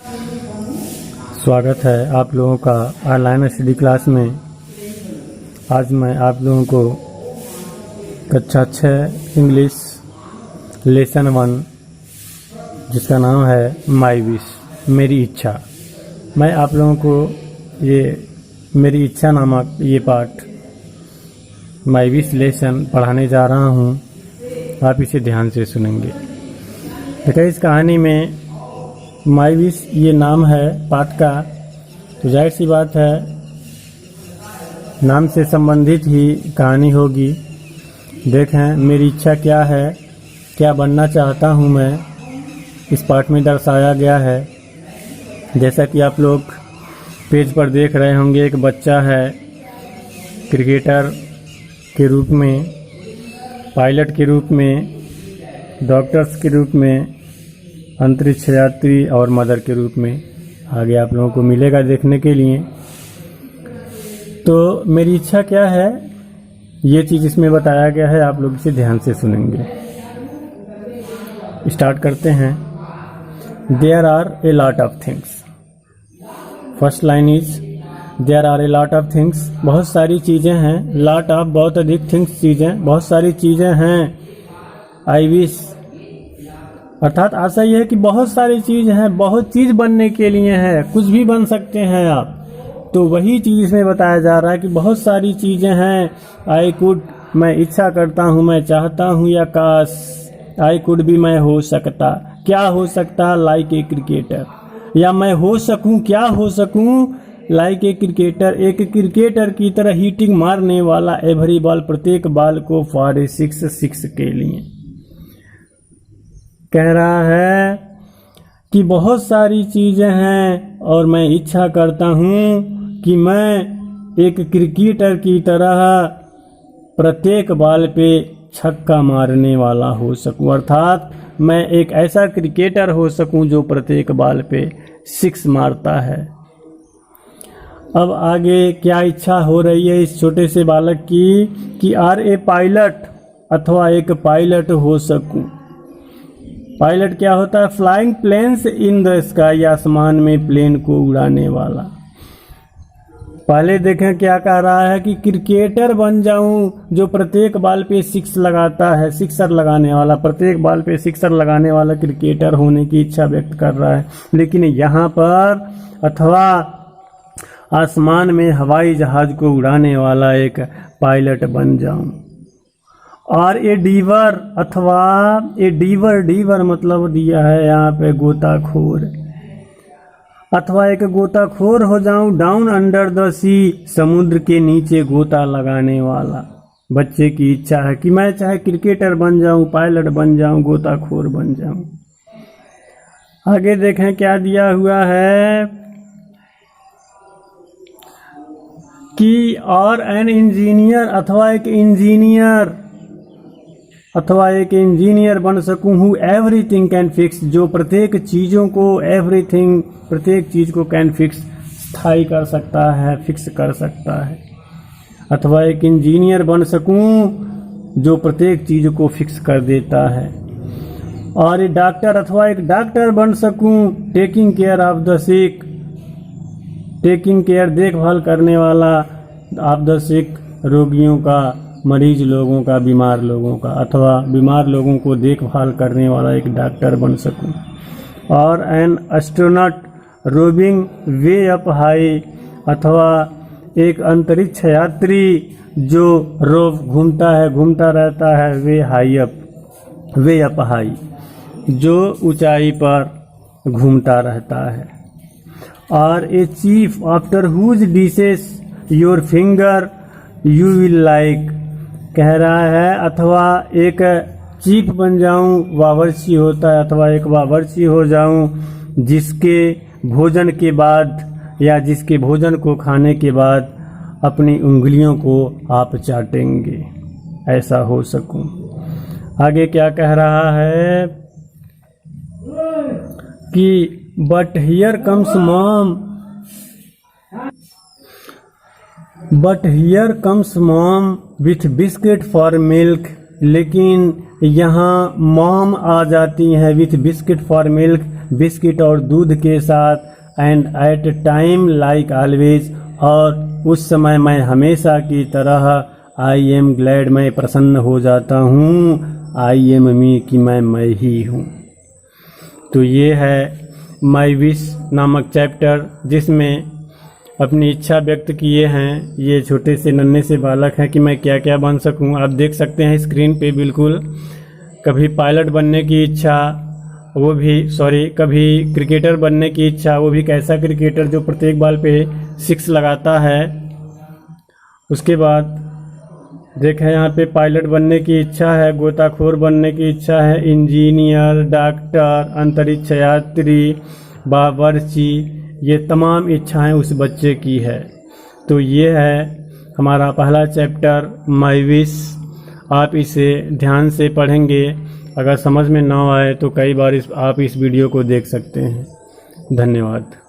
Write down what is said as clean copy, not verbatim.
स्वागत है आप लोगों का ऑनलाइन स्टडी क्लास में। आज मैं आप लोगों को कक्षा 6 इंग्लिश लेसन 1 जिसका नाम है माई विश मेरी इच्छा, मैं आप लोगों को ये मेरी इच्छा नामक ये पाठ माई विश लेसन पढ़ाने जा रहा हूँ। आप इसे ध्यान से सुनेंगे। देखिए, इस कहानी में माई विश ये नाम है पाठ का, तो जाहिर सी बात है नाम से संबंधित ही कहानी होगी। देखें मेरी इच्छा क्या है, क्या बनना चाहता हूँ मैं, इस पाठ में दर्शाया गया है। जैसा कि आप लोग पेज पर देख रहे होंगे, एक बच्चा है क्रिकेटर के रूप में, पायलट के रूप में, डॉक्टर्स के रूप में, अंतरिक्ष यात्री और मदर के रूप में आगे आप लोगों को मिलेगा देखने के लिए। तो मेरी इच्छा क्या है ये चीज़ इसमें बताया गया है, आप लोग इसे ध्यान से सुनेंगे। स्टार्ट करते हैं। There are a lot of things. First line is there are a lot of things. बहुत सारी चीज़ें हैं। लॉट ऑफ बहुत अधिक, थिंग्स चीज़ें, बहुत सारी चीज़ें हैं। आई विश अर्थात आशा यह है कि बहुत सारी चीज़ हैं, बहुत चीज़ बनने के लिए है, कुछ भी बन सकते हैं आप। तो वही चीज़ इसमें बताया जा रहा है कि बहुत सारी चीज़ें हैं। आई कुड मैं इच्छा करता हूँ, मैं चाहता हूँ, या काश। आई कुड भी मैं हो सकता, क्या हो सकता, लाइक ए क्रिकेटर, या मैं हो सकूँ, क्या हो सकूँ, लाइक ए क्रिकेटर, एक क्रिकेटर की तरह हिटिंग मारने वाला, एवरी बॉल प्रत्येक बॉल को, फॉर ए सिक्स के लिए। कह रहा है कि बहुत सारी चीज़ें हैं और मैं इच्छा करता हूँ कि मैं एक क्रिकेटर की तरह प्रत्येक बॉल पे छक्का मारने वाला हो सकूं, अर्थात मैं एक ऐसा क्रिकेटर हो सकूं जो प्रत्येक बॉल पे 6 मारता है। अब आगे क्या इच्छा हो रही है इस छोटे से बालक की कि आर ए पायलट, अथवा एक पायलट हो सकूं। पायलट क्या होता है? Flying planes in the sky, आसमान में प्लेन को उड़ाने वाला। पहले देखें क्या कह रहा है कि क्रिकेटर बन जाऊं जो प्रत्येक बॉल पे 6 लगाता है, सिक्सर लगाने वाला, प्रत्येक बॉल पे सिक्सर लगाने वाला क्रिकेटर होने की इच्छा व्यक्त कर रहा है। लेकिन यहाँ पर अथवा आसमान में हवाई जहाज को उड़ाने वाला एक पायलट बन जाऊं। और ए डीवर, अथवा ए डीवर, डीवर मतलब दिया है यहाँ पे गोताखोर, अथवा एक गोताखोर हो जाऊं। डाउन अंडर द सी, समुद्र के नीचे गोता लगाने वाला। बच्चे की इच्छा है कि मैं चाहे क्रिकेटर बन जाऊं, पायलट बन जाऊं, गोताखोर बन जाऊं। आगे देखें क्या दिया हुआ है कि और एन इंजीनियर, अथवा एक इंजीनियर, अथवा एक इंजीनियर बन सकूं हूँ। एवरीथिंग कैन फिक्स, जो प्रत्येक चीज़ों को, एवरीथिंग प्रत्येक चीज़ को, कैन फिक्स स्थायी कर सकता है, फिक्स कर सकता है। अथवा एक इंजीनियर बन सकूं जो प्रत्येक चीज़ को फिक्स कर देता है। और एक डॉक्टर, अथवा एक डॉक्टर बन सकूं। Taking care of the sick, taking care देखभाल करने वाला, ऑफ द सिक रोगियों का, मरीज लोगों का, बीमार लोगों का, अथवा बीमार लोगों को देखभाल करने वाला एक डॉक्टर बन सकूं। और an astronaut roving way up high, अथवा एक अंतरिक्ष यात्री जो रोव घूमता है, घूमता रहता है, way high up, way up high, जो ऊंचाई पर घूमता रहता है। और a chief after whose dishes your finger you will like, कह रहा है अथवा एक चीफ बन जाऊं, बावर्ची होता है, अथवा एक बावर्ची हो जाऊं जिसके भोजन के बाद, या जिसके भोजन को खाने के बाद अपनी उंगलियों को आप चाटेंगे, ऐसा हो सकूं। आगे क्या कह रहा है कि but here comes mom, but here comes mom with biscuit for milk, लेकिन यहाँ मॉम आ जाती है with biscuit for milk, biscuit और दूध के साथ and at time like always, और उस समय मैं हमेशा की तरह आई एम ग्लैड, मैं प्रसन्न हो जाता हूँ, आई एम मी कि मैं ही हूँ। तो ये है माई विश नामक चैप्टर, जिसमें अपनी इच्छा व्यक्त किए हैं ये छोटे से नन्हे से बालक हैं कि मैं क्या क्या बन सकूं। आप देख सकते हैं स्क्रीन पे बिल्कुल, कभी पायलट बनने की इच्छा, वो भी कभी क्रिकेटर बनने की इच्छा, वो भी कैसा क्रिकेटर जो प्रत्येक बॉल पे 6 लगाता है। उसके बाद देखें यहाँ पे पायलट बनने की इच्छा है, गोताखोर बनने की इच्छा है, इंजीनियर, डॉक्टर, अंतरिक्ष यात्री, बावर्ची, ये तमाम इच्छाएं उस बच्चे की है। तो ये है हमारा पहला चैप्टर माई विश। आप इसे ध्यान से पढ़ेंगे, अगर समझ में ना आए तो कई बार आप इस वीडियो को देख सकते हैं। धन्यवाद।